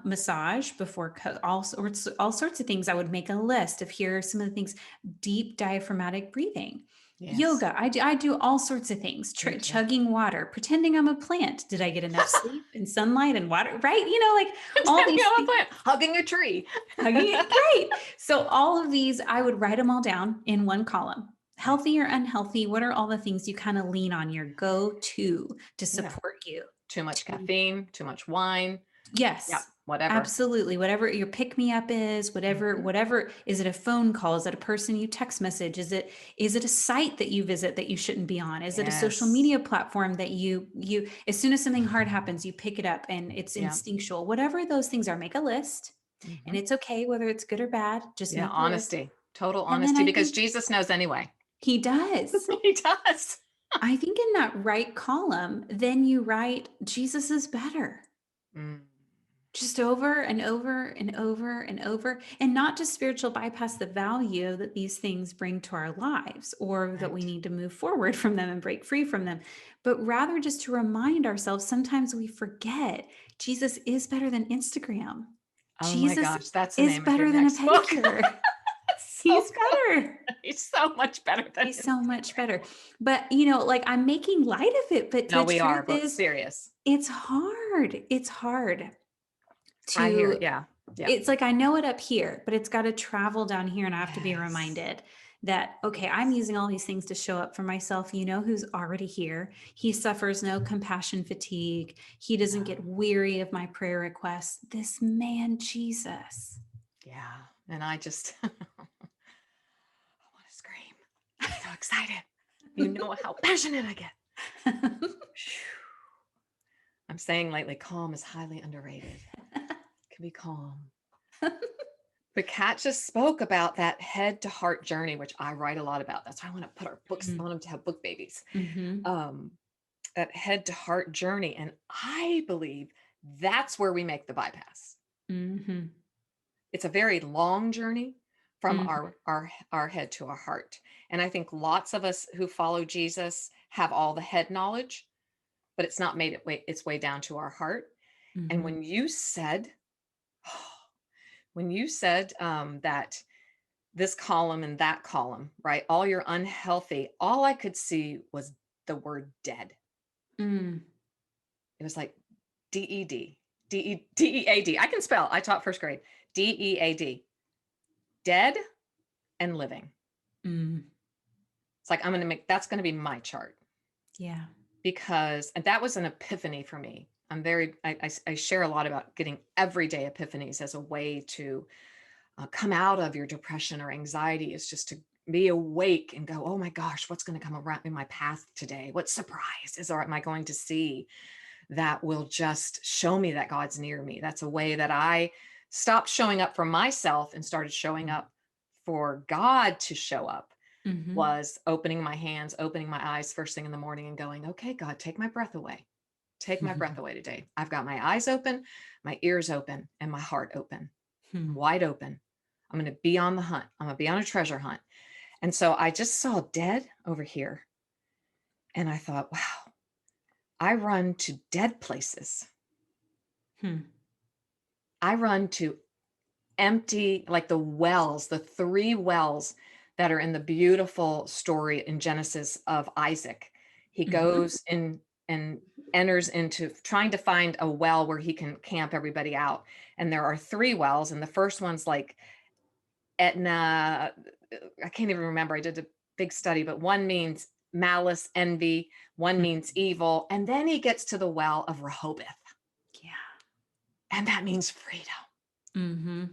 massage before all sorts of things. I would make a list of here are some of the things. Deep diaphragmatic breathing, Yes, yoga. I do all sorts of things. me too. Chugging water, pretending I'm a plant. Did I get enough sleep and sunlight and water? Right? Like all Standing these on a things. plant, hugging a tree. Hugging it, great. So all of these, I would write them all down in one column. Right. Healthy or unhealthy? What are all the things you kind of lean on, your go-to to Yeah. support you? Too much caffeine, too much wine. Yeah, Yes, whatever. absolutely. Whatever your pick me up is, Mhm. whatever, is it a phone call? Is it a person you text message? Is it a site that you visit that you shouldn't be on? Is it a social Yes. media platform that you as soon as something hard happens, you pick it up and it's Yeah. instinctual? Whatever those things are, make a list. And Mhm. it's okay whether it's good or bad, just Yeah, make a list. honesty. Total And then honesty I because think Jesus knows anyway. he does. He does. I think in that right column, then you write Jesus is better. Mm, Just over and over and over and over, and not to spiritual bypass the value that these things bring to our lives, or that we right. need to move forward from them and break free from them, but rather just to remind ourselves. Sometimes we forget Jesus is better than Instagram. Oh my Jesus gosh, that's the is name of your better than a next book. pedicure. So He's good. better. He's so much better than He's so much Instagram. better. But I'm making light of it, but No, the we are, truth but is, serious. it's hard. It's hard I hear to it. Yeah. Yeah. it's like I know it up here, but it's got to travel down here, and I have to be Yes. reminded that, okay, I'm Yes. using all these things to show up for myself. Who's already here. He suffers no compassion fatigue. He doesn't No. get weary of my prayer requests. This man, Jesus. Yeah. And I just, I want to scream. I'm so excited. You know how passionate I get. Phew. I'm saying lately, calm is highly underrated. Can be calm. But Kat just spoke about that head to heart journey, which I write a lot about. That's why I want to put our books, I want them to have book babies. Mm-hmm. That head to heart journey. And I believe that's where we make the bypass. Mm-hmm. It's a very long journey from Mm-hmm. our head to our heart. And I think lots of us who follow Jesus have all the head knowledge, but it's not made its way down to our heart. And Mm-hmm. when you said that this column and that column, right? All your unhealthy, all I could see was the word dead. Mm. It was like DED, DEAD. I can spell. I taught first grade. DEAD. Dead and living. Mm. It's like that's going to be my chart, Yeah. because and that was an epiphany for me. I share a lot about getting everyday epiphanies as a way to come out of your depression or anxiety, is just to be awake and go, oh my gosh, what's going to come around in my path today? What surprises am I going to see that will just show me that God's near me? That's a way that I stopped showing up for myself and started showing up for God to show up, Mm-hmm. was opening my hands, opening my eyes first thing in the morning and going, okay, God, take my breath away. Take my breath away today. I've got my eyes open, my ears open, and my heart open, wide open. I'm going to be on the hunt. I'm going to be on a treasure hunt. And so I just saw dead over here. And I thought, wow, I run to dead places. I run to empty, like the wells, the 3 wells that are in the beautiful story in Genesis of Isaac. He goes in and enters into trying to find a well where he can camp everybody out. And there are 3 wells. And the first one's like Etna, I can't even remember. I did a big study, but one means malice, envy, one means evil. And then he gets to the well of Rehoboth. Yeah. And that means freedom. Mm-hmm.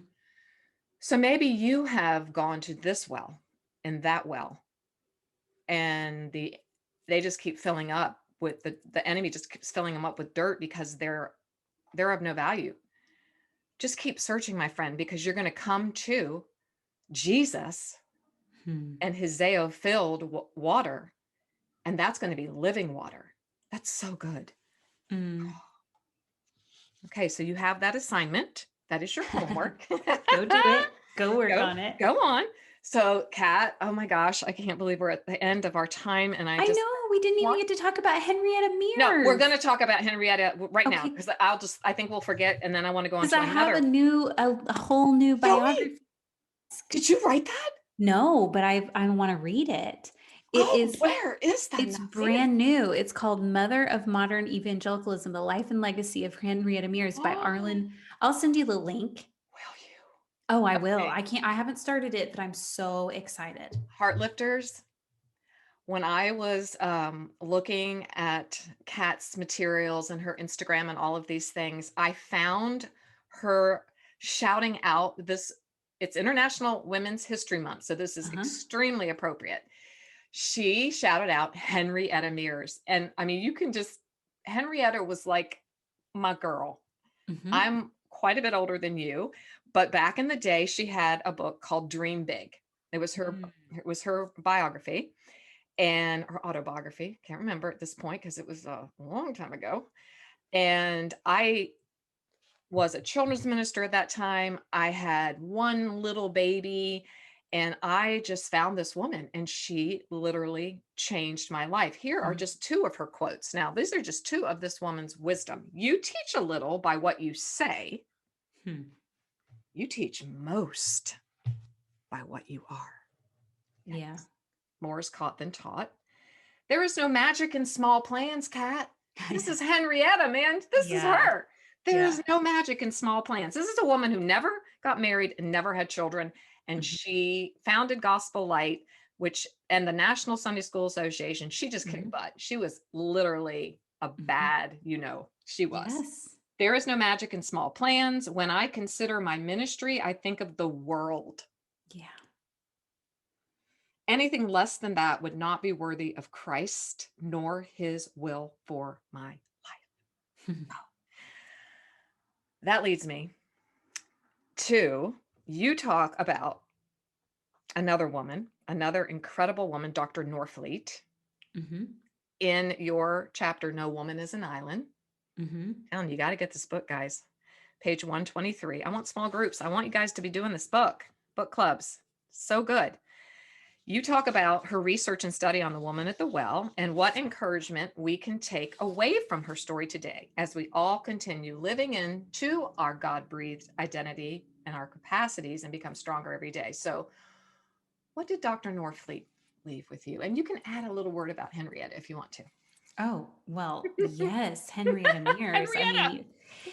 So maybe you have gone to this well and that well, and they just keep filling up with the enemy just keeps filling them up with dirt because they're of no value. Just keep searching, my friend, because you're going to come to Jesus and his Zeo filled water, and that's going to be living water. That's so good. Mm. Okay, so you have that assignment. That is your homework. Go do it. Go work on it. Go on. So, Kat, oh my gosh, I can't believe we're at the end of our time, and I know we didn't even get to talk about Henrietta No, Mears. we're going to talk about Henrietta right now, Okay. because I think we'll forget, and then I want to go on Because to I have another. a whole new biography. Did you write that? No, but I want to read it. It Oh, is. where is that? It's brand new. It's called Mother of Modern Evangelicalism: The Life and Legacy of Henrietta Mears by Arlen. I'll send you the link. Will you? Oh, I will. Okay. I haven't started it, but I'm so excited. Heartlifters. When I was looking at Kat's materials and her Instagram and all of these things, I found her shouting out this. It's International Women's History Month, so this is extremely appropriate. She shouted out Henrietta Mears. And I mean, Henrietta was like my girl. I'm quite a bit older than you, but back in the day, she had a book called Dream Big. It was her biography and her autobiography. Can't remember at this point because it was a long time ago. And I was a children's minister at that time. I had one little baby, and I just found this woman, and she literally changed my life. Here are just 2 of her quotes. Now, these are just 2 of this woman's wisdom. You teach a little by what you say. You teach most by what you are. Yeah. More is caught than taught. There is no magic in small plans, Kat. This is Henrietta, man. This is her. There is no magic in small plans. This is a woman who never got married and never had children. And she founded Gospel Light, and the National Sunday School Association. She just kicked butt. She was literally a bad, she was. Yes. There is no magic in small plans. When I consider my ministry, I think of the world. Yeah. Anything less than that would not be worthy of Christ nor his will for my life. That leads me to you talk about another woman, another incredible woman, Dr. Norfleet, Hmm. in your chapter, No Woman is an Island. Hmm. Telling you got to get this book, guys. Page 123. I want small groups. I want you guys to be doing this book clubs. So good. You talk about her research and study on the woman at the well and what encouragement we can take away from her story today as we all continue living into our God breathed identity and our capacities and become stronger every day. So, what did Dr. Norfleet leave with you? And you can add a little word about Henrietta if you want to. Oh, well, yes, Henrietta Mears. I Henrietta. mean,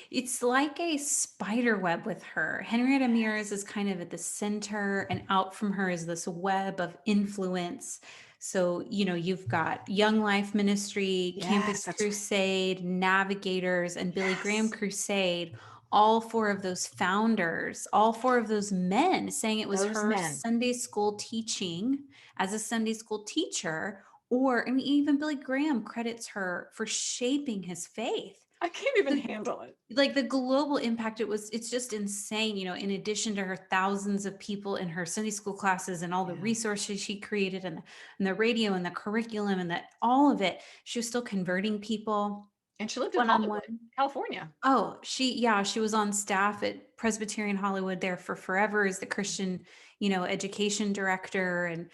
it's like a spider web with her. Henrietta Mears is kind of at the center, and out from her is this web of influence. So, you've got Young Life Ministry, Yes, Campus that's right. Crusade, Navigators, and Billy Graham Yes. Crusade. All four of those founders, all four of those men saying it was Those her men. Sunday school teaching as a Sunday school teacher, or I mean, even Billy Graham credits her for shaping his faith. I can't even The, handle it. like the global impact, it's just insane. In addition to her thousands of people in her Sunday school classes and all the Yeah. resources she created, and the radio and the curriculum and that all of it, she was still converting people And she lived in one on Hollywood, one. California. Oh, she was on staff at Presbyterian Hollywood there for forever as the Christian, education director. And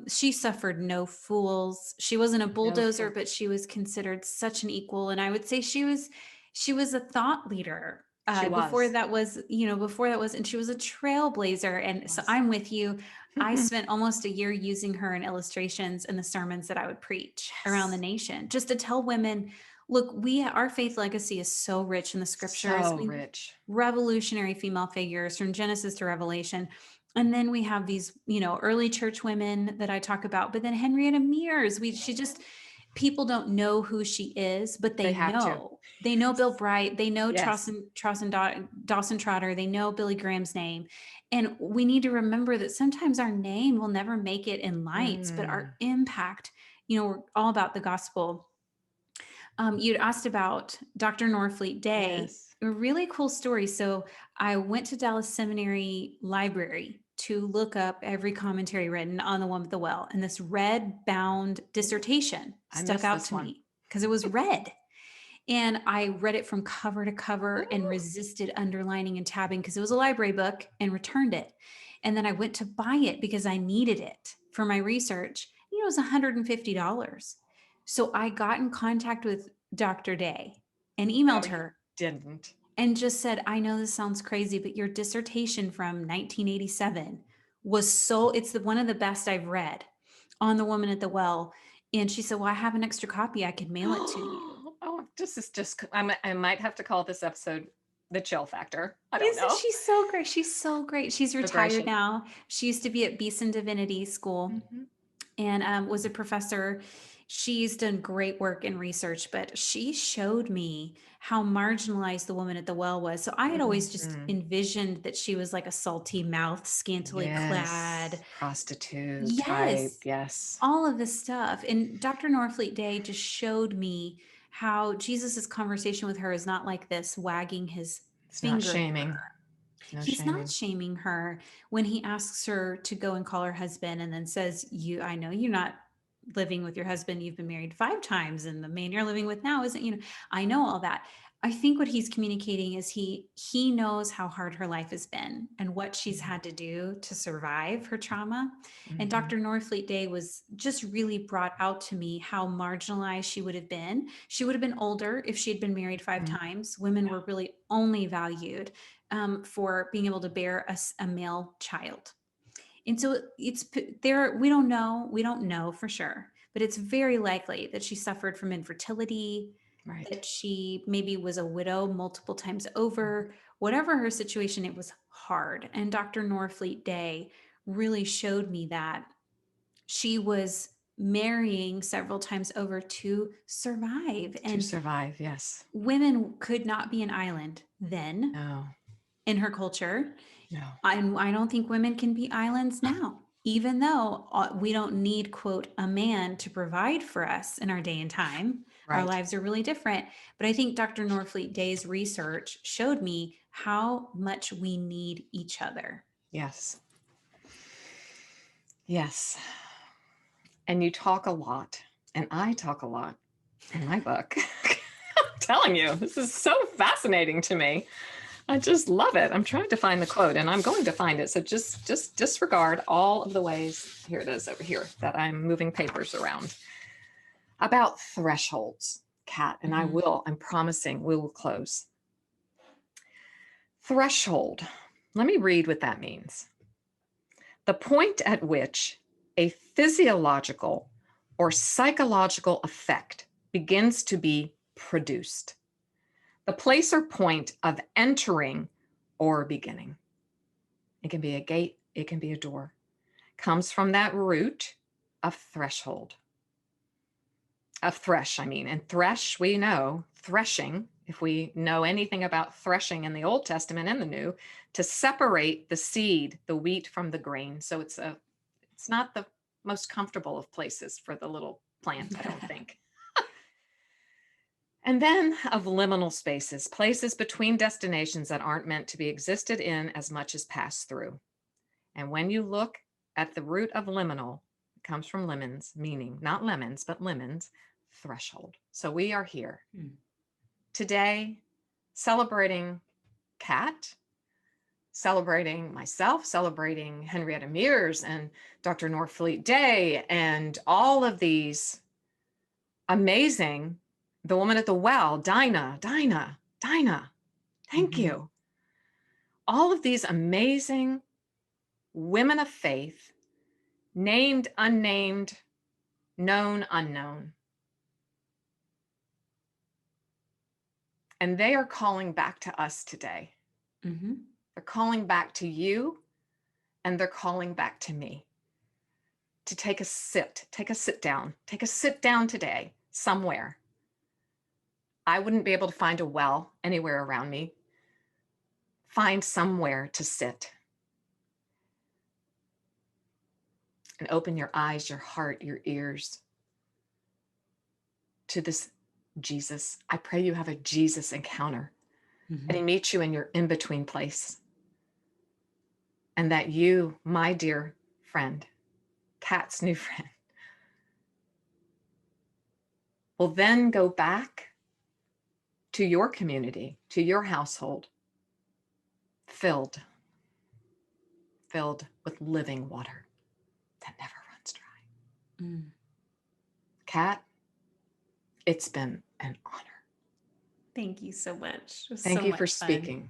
she suffered no fools. She wasn't a No bulldozer, fool. but she was considered such an equal. And I would say she was a thought leader. She Before was. that was, and she was a trailblazer. She And so was. I'm with you. I spent almost a year using her in illustrations in the sermons that I would preach around the Yes. nation, just to tell women, look, our faith legacy is so rich in the scriptures. So We rich. revolutionary female figures from Genesis to Revelation. And then we have these, early church women that I talk about. But then Henrietta Mears, she just, people don't know who she is, but They they have to. know. They know Bill Bright. They know Yes. Dawson Trotter. They know Billy Graham's name. And we need to remember that sometimes our name will never make it in lights, but Mm. our impact, we're all about the gospel. You'd asked about Dr. Norfleet Day. Yes. A really cool story. So I went to Dallas Seminary Library to look up every commentary written on the woman at the well. And this red bound Ooh, dissertation I stuck missed out this to one. me because it was red. And I read it from cover to cover and Ooh. resisted underlining and tabbing because it was a library book, and returned it. And then I went to buy it because I needed it for my research. It was $150. So I got in contact with Dr. Day and No, emailed you her didn't. and just said, I know this sounds crazy, but your dissertation from 1987 was one of the best I've read on the woman at the well. And she said, well, I have an extra copy. I could mail it to you. Oh, this is just, I might have to call this episode the chill factor. I don't Isn't know. she so great? She's so great. She's So retired gracious. now. She used to be at Beeson Divinity School Mhm. and was a professor. She's done great work in research, but she showed me how marginalized the woman at the well was. So I had always just Mhm. envisioned that she was like a salty mouth, scantily clad. Yes. Prostitute type. Yes, Yes. all of this stuff. And Dr. Norfleet Day just showed me how Jesus's conversation with her is not like this, wagging his It's not finger at shaming. her. No He's not shaming. shaming her when he asks her to go and call her husband and then says, I know you're not living with your husband. You've been married 5 times, and the man you're living with now isn't, I know all that. I think what he's communicating is he knows how hard her life has been and what she's Mhm. had to do to survive her trauma. And Mhm. Dr. Norfleet Day was just really brought out to me how marginalized she would have been. She would have been older if she had been married five Mhm. times. Women were really only valued for being able to bear a male child. And so it's there. We don't know for sure, but it's very likely that she suffered from infertility, Right. that she maybe was a widow multiple times over. Whatever her situation, it was hard. And Dr. Norfleet Day really showed me that she was marrying several times over to survive. To And survive. Yes. women could not be an island then No. in her culture. No. I don't think women can be islands now, even though we don't need, quote, a man to provide for us in our day and time. Our Right. lives are really different. But I think Dr. Norfleet Day's research showed me how much we need each other. Yes. Yes. And you talk a lot, and I talk a lot in my book. I'm telling you, this is so fascinating to me. I just love it. I'm trying to find the quote, and I'm going to find it. So just disregard all of the ways, here it is over here, that I'm moving papers around. About thresholds, Kat, and I'm promising we will close. Threshold. Let me read what that means. The point at which a physiological or psychological effect begins to be produced. The place or point of entering or beginning. It can be a gate, it can be a door. Comes from that root of threshold. Of thresh, I mean. And thresh, we know, threshing, if we know anything about threshing in the Old Testament and the New, to separate the seed, the wheat from the grain. So it's not the most comfortable of places for the little plant, I don't think. And then of liminal spaces, places between destinations that aren't meant to be existed in as much as pass through. And when you look at the root of liminal, it comes from lemons, meaning not lemons, but lemons, threshold. So we are here today celebrating Kat, celebrating myself, celebrating Henrietta Mears and Dr. Norfleet Day, and all of these amazing, the woman at the well, Dinah, thank you. All of these amazing women of faith, named, unnamed, known, unknown. And they are calling back to us today. They're calling back to you, and they're calling back to me to take a sit down today somewhere. I wouldn't be able to find a well anywhere around me. Find somewhere to sit and open your eyes, your heart, your ears to this Jesus. I pray you have a Jesus encounter and he meets you in your in-between place. And that you, my dear friend, Kat's new friend, will then go back to your community, to your household, filled with living water that never runs dry. Kat, it's been an honor. Thank you so much. Thank you for speaking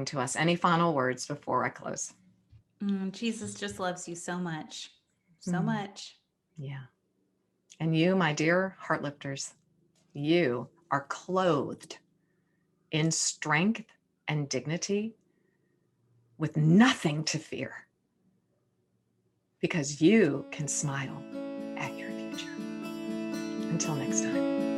to us. Any final words before I close? Jesus just loves you so much. So much. Yeah. And you, my dear Heartlifters, you are clothed in strength and dignity with nothing to fear because you can smile at your future. Until next time.